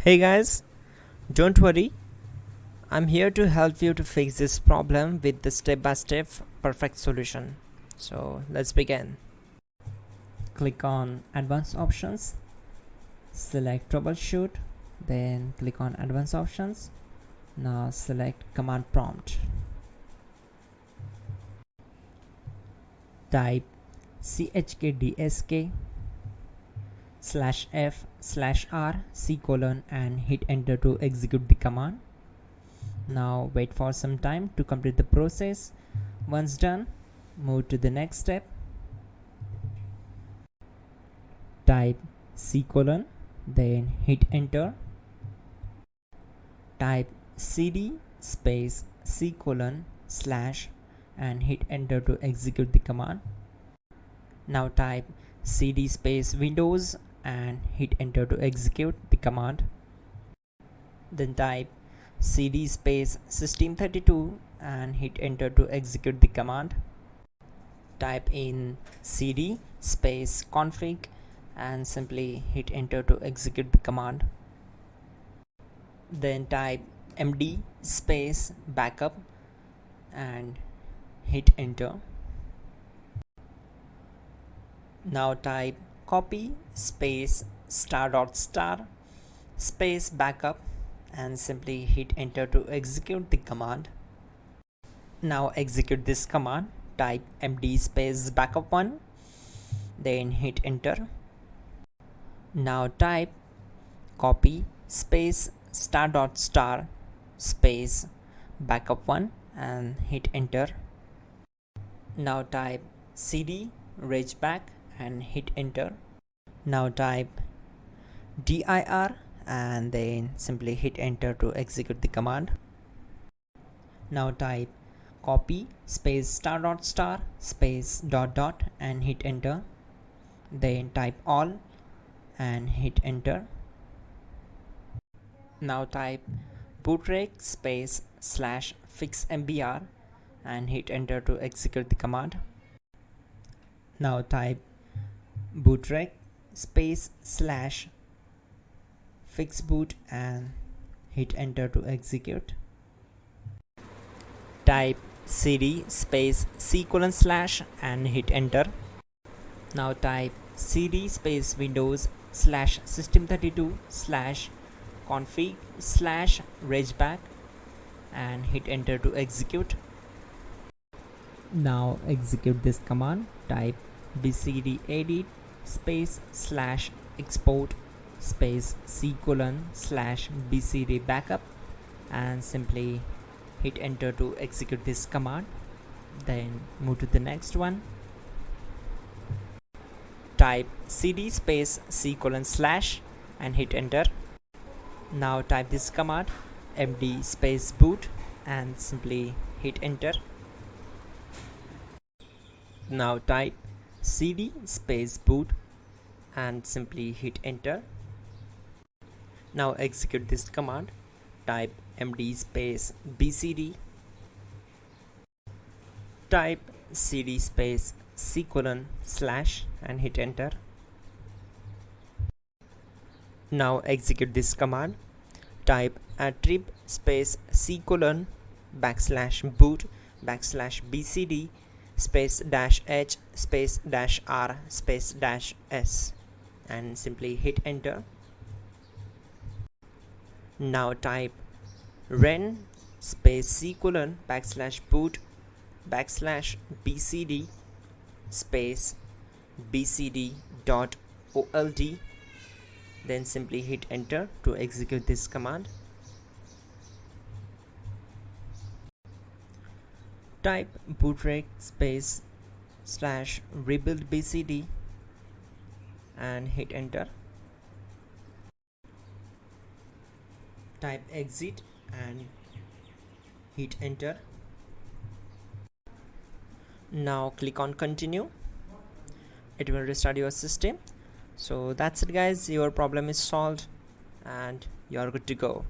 Hey guys, don't worry, I'm here to help you to fix this problem with the step-by-step perfect solution. So let's begin. Click on Advanced Options, select Troubleshoot, then click on Advanced Options. Now select Command Prompt. Type chkdsk/f/r:" and hit enter to execute the command. Now wait for some time to complete the process. Once done, move to the next step. Type c:, then hit enter. Type cd space c:/ and hit enter to execute the command. Now type cd space Windows and hit enter to execute the command. Then type cd space System32 and hit enter to execute the command. Type in cd space config and simply hit enter to execute the command. Then type md space backup and hit enter. Now type copy space ** space backup and simply hit enter to execute the command. Now execute this command. Type md space backup1, then hit enter. Now type copy space ** space backup1 and hit enter. Now type cd regback and hit enter. Now type dir and then simply hit enter to execute the command. Now type copy space ** space ... and hit enter. Then type all and hit enter. Now type bootrec space /fixmbr and hit enter to execute the command. Now type bootrec space /fixboot and hit enter to execute. Type cd space c:/ and hit enter. Now type cd space Windows /System32/config/regback and hit enter to execute. Now execute this command. Type bcd edit space /export space c:/ bcd backup and simply hit enter to execute this command. Then move to the next one. Type cd space c:/ and hit enter. Now type this command md space boot and simply hit enter. Now type cd space boot and simply hit enter. Now execute this command. Type md space bcd. Type cd space c:/ and hit enter. Now execute this command. Type attrib space c:/ \boot \bcd space -h space -r space -s and simply hit enter. Now type ren space c:/ \boot \bcd space bcd.old, then simply hit enter to execute this command. Type bootrec space /rebuild bcd and hit enter. Type exit and hit enter. Now click on continue. It will restart your system. So that's it guys, your problem is solved and you're good to go.